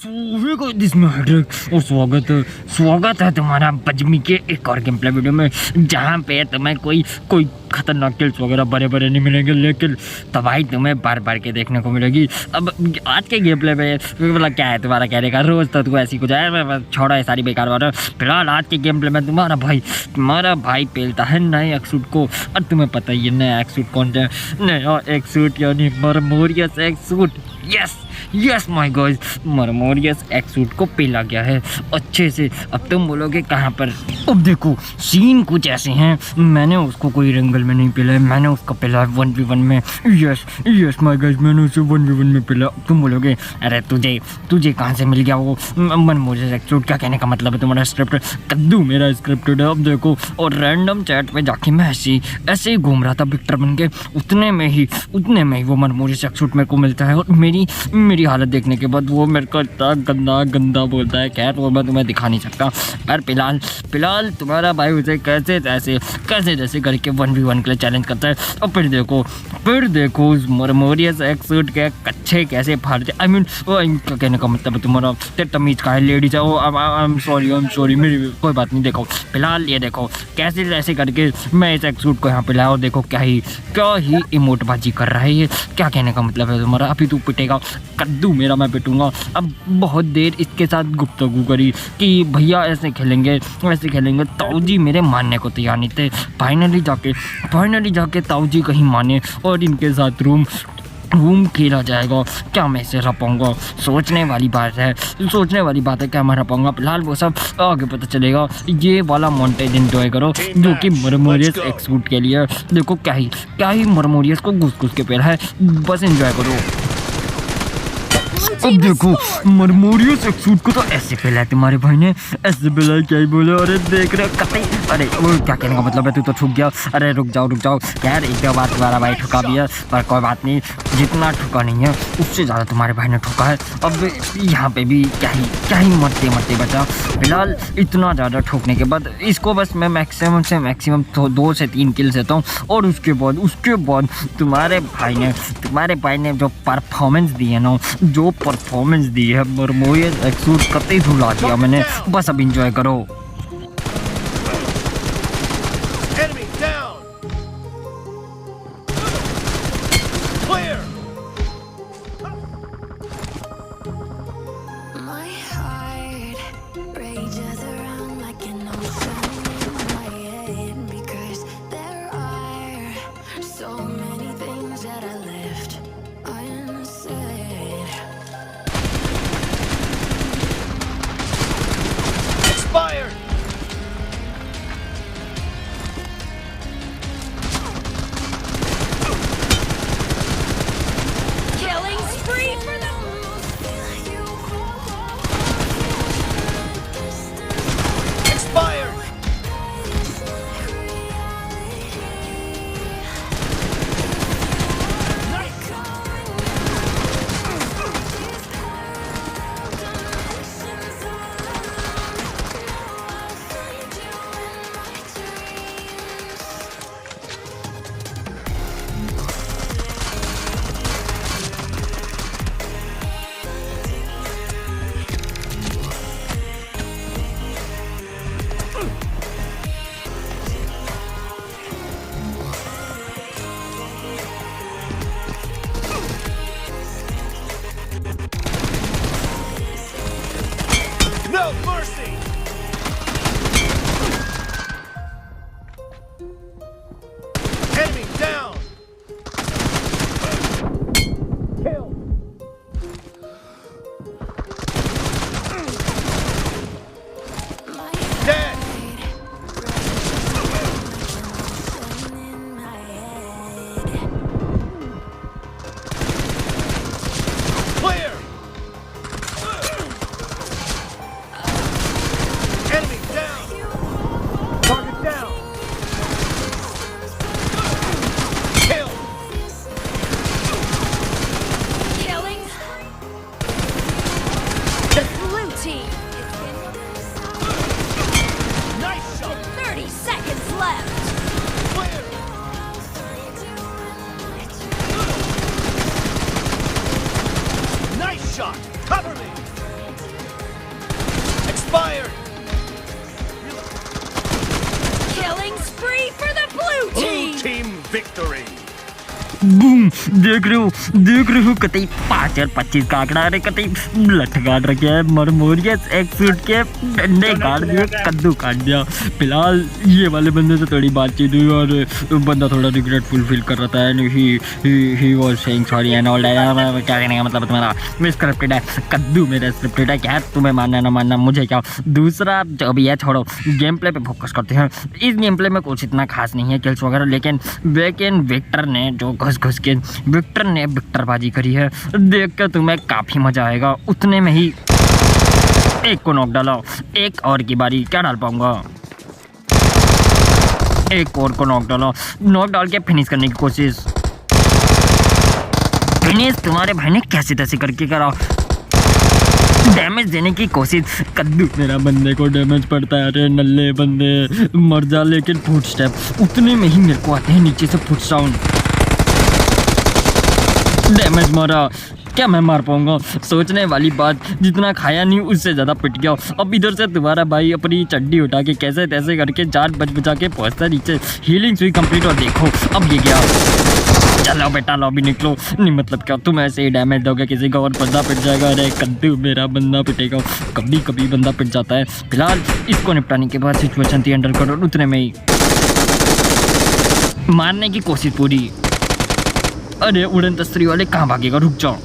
इसमें हेड्रिक और स्वागत है तुम्हारा बजमी के एक और गेम प्ले वीडियो में, जहाँ पे तुम्हें कोई खतरनाक किल्स वगैरह बड़े नहीं मिलेंगे, लेकिन तबाही तुम्हें बार बार के देखने को मिलेगी। अब आज के गेम प्ले में मतलब क्या है तुम्हारा कहने का, रोज तो तू ऐसी कुछ है, छोड़ो है सारी बेकार बात। फिलहाल आज के गेम प्ले में तुम्हारा भाई पेलता है नए एक्सूट को, और तुम्हें पता ही है नया एक्सूट कौन है। नया एक्सूट यानी मरमोरियस एक्सूट। यस माय गाइस, मरमोरियस एक्सूट को पेला गया है अच्छे से। अब तुम बोलोगे कहाँ पर? अब देखो सीन कुछ ऐसे हैं, मैंने उसको कोई रंगल में नहीं पेला है, मैंने उसको पेला है 1v1 में। यस माय गाइस, मैंने उसे 1v1 में पेला। तुम बोलोगे अरे तुझे कहाँ से मिल गया वो मरमोरियस एक्सूट? क्या कहने का मतलब है तुम्हारा? स्क्रिप्ट कद्दू मेरा स्क्रिप्टेड है। अब देखो, और रैंडम चैट पे जाके मैं ऐसे ही घूम रहा था विक्टर बन के, उतने में ही वो मरमोरियस एक्सूट मेरे को मिलता है, और मेरी हालत देखने के बाद वो मेरे को इतना गंदा बोलता है। खैर वो मैं तुम्हें दिखा नहीं सकता, पर फिलहाल तुम्हारा भाई उसे कैसे जैसे करके 1v1 के लिए चैलेंज करता है। और फिर देखो उस मरमोरियस एक्सूट के कच्चे कैसे फाड़ते। आई मीन क्या कहने का मतलब है तुम्हारा? तमीज का है, लेडीज है वो। आई एम सॉरी, मेरी कोई बात नहीं। देखो फिलहाल ये देखो कैसे करके मैं इस एक्सूट को यहाँ पे लाया, और देखो क्या ही इमोटबाजी कर रहा है ये। क्या कहने का मतलब है तुम्हारा? अभी तू पिटेगा कद्दू मेरा, मैं पिटूंगा। अब बहुत देर इसके साथ गुफ्तगू करी कि भैया ऐसे खेलेंगे ताऊजी मेरे मानने को तैयार नहीं थे। फाइनली जाके ताऊजी कहीं माने, और इनके साथ रूम खेला जाएगा। क्या मैं इसे रह पाऊंगा? सोचने वाली बात है क्या मैं रह पाऊंगा? फिलहाल वो सब आगे पता चलेगा। ये वाला मॉन्टेज एंजॉय करो जो कि मरमोरियस एक्सूट के लिए। देखो क्या ही मरमोरियस को घुस के पेड़ है, बस एंजॉय करो। अब देखो मरमोरियस एक्सूट को तो ऐसे पेला है तुम्हारे भाई ने, ऐसे पेला है। क्या ही बोले? अरे देख रहे कतई, अरे वो क्या कहने का मतलब है? तू तो ठुक गया। अरे रुक जाओ यार, एक दो बार तुम्हारा भाई ठुका भी है, पर कोई बात नहीं, जितना ठुका नहीं है उससे ज़्यादा तुम्हारे भाई ने ठुका है। अब यहाँ पे भी क्या ही मरते बचा। फिलहाल इतना ज़्यादा ठोकने के बाद इसको बस मैं मैक्सिमम से मैक्सिमम 2 से 3 किल देता हूँ, और उसके बाद तुम्हारे भाई ने जो परफॉर्मेंस दी है ना, मरमोरियस एक्सूट कतई भुला दिया मैंने। बस अब एंजॉय करो। No mercy! Enemy down! Kill! Dead! Clear! Boom. देख रहे हो कतई 5 और 25 का आंकड़ा, अरे कतई लठ काट रखे है, मरमोरियस एक सूट के डंडे काट दिए, कद्दू काट दिया। फिलहाल ये वाले बंदे से थोड़ी बातचीत हुई और बंदा थोड़ा रिग्रेटफुल फील कर रहा था, he was saying sorry and all that. क्या कहने का मतलब तुम्हारा स्क्रिप्टेड है, कद्दू मेरा स्क्रिप्टेड है, क्या तुम्हें मानना ना मानना मुझे क्या। दूसरा जो भी है छोड़ो, गेम प्ले पे फोकस करते हैं। इस गेम प्ले में कुछ इतना खास नहीं है किल्स वगैरह, लेकिन विक्टर ने जो घुस के विक्टरबाजी करी है, देख के तुम्हें काफ़ी मज़ा आएगा। उतने में ही एक को नॉक डाला, एक और की बारी, क्या डाल पाऊंगा, एक और को नॉक डाल के फिनिश करने की कोशिश। फिनिश तुम्हारे भाई ने कैसे तैसे करके करा, डैमेज देने की कोशिश। कद्दू मेरा बंदे को डैमेज पड़ता है, अरे नल्ले बंदे मर जा। लेकिन फुट स्टेप उतने में ही मेरे को आते हैं नीचे से फुट साउंड, डैमेज मारा, क्या मैं मार पाऊंगा। सोचने वाली बात, जितना खाया नहीं उससे ज़्यादा पिट गया। अब इधर से तुम्हारा भाई अपनी चड्डी उठा के कैसे तैसे करके जान बचा के पहुँचता नीचे। हीलिंग हुई कंप्लीट और देखो अब ये गया। चलो बेटा लॉबी निकलो, नहीं मतलब क्या तुम ऐसे ही डैमेज दोगे किसी का और बंदा पिट जाएगा। अरे कद्दू मेरा बंदा पिटेगा, कभी बंदा पिट जाता है। फिलहाल इसको निपटाने के बाद सिचुएशन थी अंडर कंट्रोल, उतने में ही मारने की कोशिश पूरी। अरे उड़न तस्तरी वाले कहाँ भागेगा, रुक जाओ,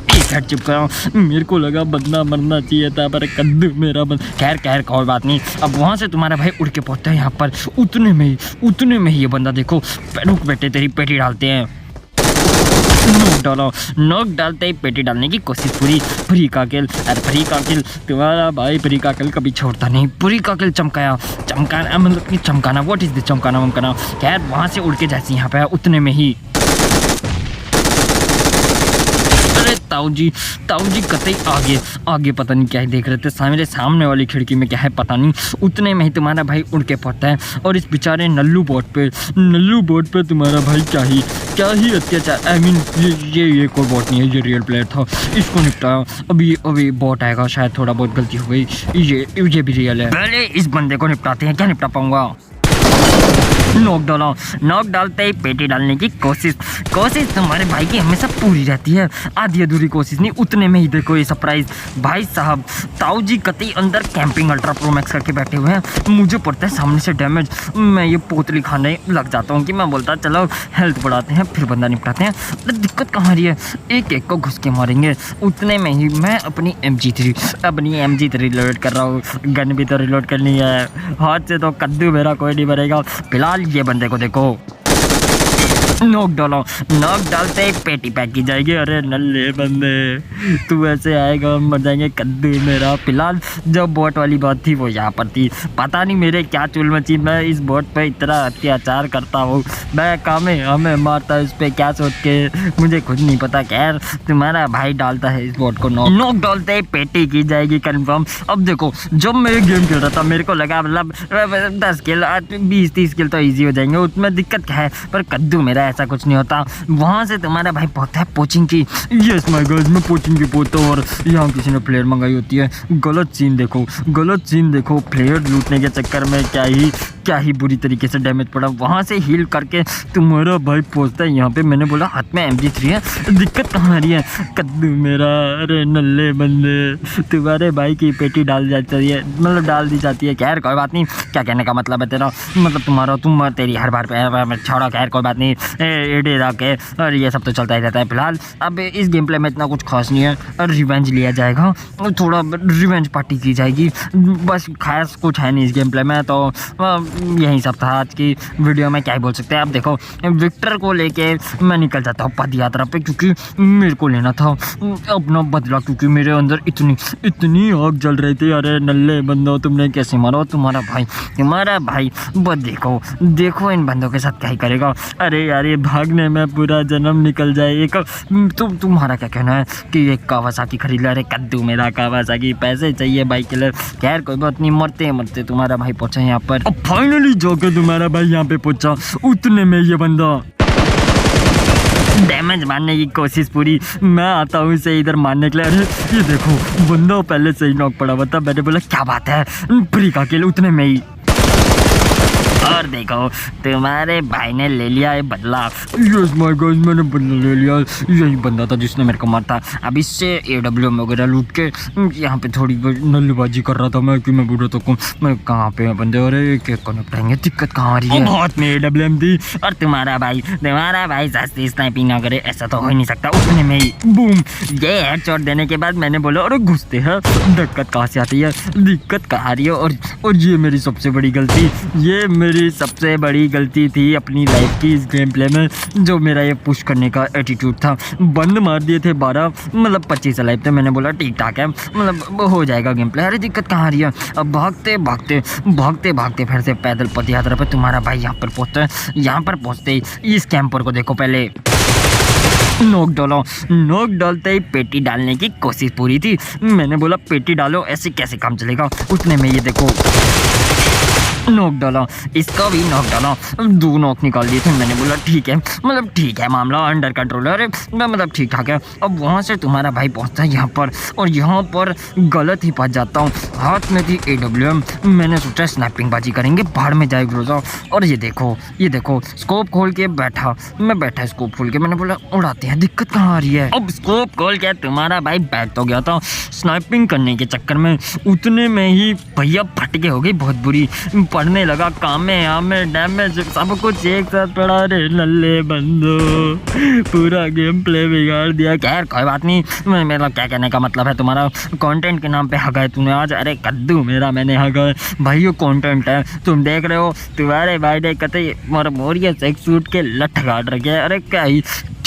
एक हेड चिपकाया। मेरे को लगा बंदा मरना चाहिए था, पर कद्दू मेरा खैर कोई बात नहीं। अब वहाँ से तुम्हारा भाई उड़ के पहुँचता है यहाँ पर, उतने में ही ये बंदा देखो, रुक बेटे तेरी पेटी डालते हैं। नॉक डालते ही पेटी डालने की कोशिश पूरी। फ्री का किल, अरे फ्री का किल, तुम्हारा भाई फ्री का किल कभी छोड़ता नहीं। पूरी का किल चमकाना मतलब कि चमकाना, व्हाट इज द चमकाना। खैर वहाँ से उड़ के जैसे यहाँ पे उतने में ही ताऊ जी कतई आगे पता नहीं क्या ही देख रहे थे, मेरे सामने वाली खिड़की में क्या है पता नहीं। उतने में ही तुम्हारा भाई उड़ के पहुंचता है और इस बेचारे नल्लू बोट पे तुम्हारा भाई क्या ही अत्याचार। आई मीन ये कोई बोट नहीं है, ये रियल प्लेयर था, इसको निपटाया। अभी बोट आएगा, शायद थोड़ा बहुत गलती हो गई, ये भी रियल है। पहले इस बंदे को निपटाते हैं, क्या निपटा पाऊंगा। नॉक डालते ही पेटी डालने की कोशिश तुम्हारे भाई की हमेशा पूरी रहती है, आधी अधूरी कोशिश नहीं। उतने में ही देखो ये सरप्राइज, भाई साहब ताऊ जी कतई अंदर कैंपिंग अल्ट्रा प्रो मैक्स करके बैठे हुए हैं। मुझे पड़ता है सामने से डैमेज, मैं ये पोतली खाने लग जाता हूँ कि मैं बोलता चलो हेल्थ बढ़ाते हैं फिर बंदा निपटाते हैं। दिक्कत कहाँ रही है, एक को घुस के मारेंगे। उतने में ही मैं अपनी MG3 रिलोड कर रहा हूँ, गन भी तो रिलोड करनी है, हाथ से तो कद्दू मेरा कोई नहीं मरेगा। फिलहाल ये बंदे को देखो, नॉक डालते ही पेटी पैक की जाएगी। अरे नल्ले बंदे तू ऐसे आएगा मर जाएंगे, कद्दू मेरा। फिलहाल जो बोट वाली बात थी वो यहाँ पर थी, पता नहीं मेरे क्या चुल मची, मैं इस बोट पे इतना अत्याचार करता हूँ, मैं कामे हमें मारता इस पे क्या सोच के मुझे खुद नहीं पता। खैर तुम्हारा भाई डालता है इस बोट को नॉक डालते ही पेटी की जाएगी कंफर्म। अब देखो जब मैं ये गेम खेल रहा था मेरे को लगा मतलब 10 किल 20-30 किल तो ईजी हो जाएंगे, उसमें दिक्कत क्या है, पर कद्दू मेरा ऐसा कुछ नहीं होता। वहाँ से तुम्हारा भाई पहुँचता है पोचिंग की। यस माय गर्ल्स, मैं पोचिंग की पहुँचता हूँ और यहाँ किसी ने प्लेयर मंगाई होती है। गलत सीन देखो, प्लेयर लूटने के चक्कर में क्या ही बुरी तरीके से डैमेज पड़ा। वहाँ से हील करके तुम्हारा भाई पहुँचता है यहाँ पे। मैंने बोला हाथ में MG3 है, दिक्कत कहाँ आ रही है, कद्दू मेरा। अरे नल्ले बंदे तुम्हारे भाई की पेटी डाल जाती है, मतलब डाल दी जाती है। खैर कोई बात नहीं, क्या कहने का मतलब है तेरा, मतलब तुम तेरी हर बार पे छोड़ो। खैर कोई बात नहीं, एडे जाके और ये सब तो चलता ही रहता है। फिलहाल अब इस गेम प्ले में इतना कुछ खास नहीं है, और रिवेंज लिया जाएगा, थोड़ा रिवेंज पार्टी की जाएगी, बस खास कुछ है नहीं इस गेम प्ले में। तो यही सब था आज की वीडियो में, क्या ही बोल सकते हैं। अब देखो विक्टर को लेके मैं निकल जाता हूँ पद यात्रा पे, क्योंकि मेरे को लेना था अपना बदला, क्योंकि मेरे अंदर इतनी आग जल रही थी। अरे नल्ले बंदो तुमने कैसे मारा, तुम्हारा भाई बस देखो इन बंदों के साथ क्या ही करेगा। अरे यार ये भागने में पूरा जन्म निकल जाए। एक तुम्हारा क्या कहना है कि एक कावासाकी खरीद ले। अरे कद्दू मेरा कावासाकी, पैसे चाहिए बाइक के लिए। खैर कोई बात नहीं, मरते तुम्हारा भाई पहुंचा यहाँ पर। अब फाइनली जाके तुम्हारा भाई यहाँ पे पहुंचा, उतने में ये बंदा डैमेज मारने की कोशिश पूरी। मैं आता हूँ इसे इधर मारने के लिए। अरे ये देखो बंदा पहले से ही नॉक पड़ा हुआ था। मैंने बोला क्या बात है, फ्री का किल। उतने में ही और देखो तुम्हारे भाई ने ले लिया है बदला। यस माय गाइस, मैंने बदला ले लिया। यही बंदा था जिसने मेरे को मारा था। अब इससे AWM वगैरह लूट के यहाँ पे थोड़ी नल्लेबाजी कर रहा था मैं कि मैं बुरा तो मैं कहाँ पे बंदे, अरे क्या कनेक्ट दिक्कत कहाँ आ रही है। बहुत में AWM थी और तुम्हारा भाई सस्ती स्नाइपिंग ना करे ऐसा तो हो ही नहीं सकता। उतने में ही बूम, ये हेडशॉट देने के बाद मैंने बोला अरे घुसते हैं, दिक्कत कहाँ से आती है, दिक्कत कहाँ आ रही है। और ये मेरी सबसे बड़ी गलती थी अपनी लाइफ की इस गेम प्ले में, जो मेरा ये पुश करने का एटीट्यूड था। बंद मार दिए थे 12 मतलब 25 लाइफ थे। मैंने बोला ठीक ठाक है, मतलब हो जाएगा गेम प्ले। अरे दिक्कत कहाँ आ रही है। अब भागते फिर से पैदल पद यात्रा पे तुम्हारा भाई यहाँ पर पहुँचता है। यहाँ पर पहुँचते ही इस कैंपर को देखो, पहले नोक डालते ही पेटी डालने की कोशिश पूरी थी। मैंने बोला पेटी डालो, ऐसे कैसे काम चलेगा। उतने में ये देखो नोक डाला, इसका भी नोक डाला, 2 नोक निकाल दिए थे। मैंने बोला ठीक है, मतलब ठीक है, मामला अंडर कंट्रोल है, अरे मतलब ठीक ठाक है। अब वहाँ से तुम्हारा भाई पहुँचता है यहाँ पर और यहाँ पर गलत ही पहुँच जाता हूँ। हाथ में थी AWM, मैंने सोचा स्नैपिंग बाजी करेंगे, बाहर में जाए रोजा। और ये देखो स्कोप खोल के बैठा स्कोप खोल के। मैंने बोला उड़ाते हैं, दिक्कत कहाँ आ रही है। अब स्कोप खोल के तुम्हारा भाई बैठ तो गया था स्नाइपिंग करने के चक्कर में। उतने में ही भैया फटके हो गई बहुत बुरी, पढ़ने लगा काम में डैमेज सब कुछ एक साथ पड़ा। रे लल्ले बंदो, पूरा गेम प्ले बिगाड़ दिया। खैर कोई बात नहीं, मेरा क्या कहने का मतलब है, तुम्हारा कंटेंट के नाम पे हगा है तूने आज। अरे कद्दू मेरा मैंने हगा है भाई, ये कंटेंट है। तुम देख रहे हो तुम्हारे भाई ने कते मोरिया सेक्स सूट के लठ काट रखे है। अरे क्या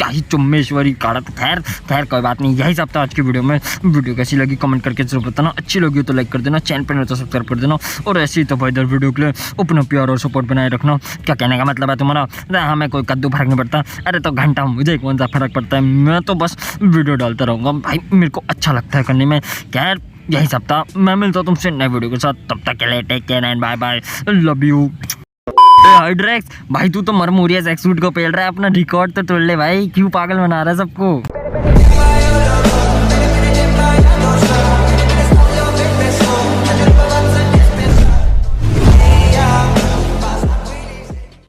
ही चुम्मेश्वरी काटत। खैर कोई बात नहीं, यही सब था आज की वीडियो में। वीडियो कैसी लगी कमेंट करके जरूर बताना, अच्छी लगी तो लाइक कर देना, चैनल पर नहीं तो सब्सक्राइब कर देना। और ऐसी तो भाई इधर वीडियो के लिए अपना प्यार और सपोर्ट बनाए रखना। क्या कहने का मतलब है तुम्हारा, हमें कोई कद्दू फर्क नहीं पड़ता। अरे तो घंटा मुझे कौन सा फर्क पड़ता है, मैं तो बस वीडियो डालता रहूँगा भाई, मेरे को अच्छा लगता है करने में। खैर यही सब था, मैं मिलता हूँ तुमसे नए वीडियो के साथ, तब तक के लिए take care and bye bye, love you. हाइड्रेक्स भाई तू तो मरमुरिया सेक्स सूट को पेल रहा है, अपना रिकॉर्ड तो तोड़ ले भाई, क्यों पागल बना रहा है सबको।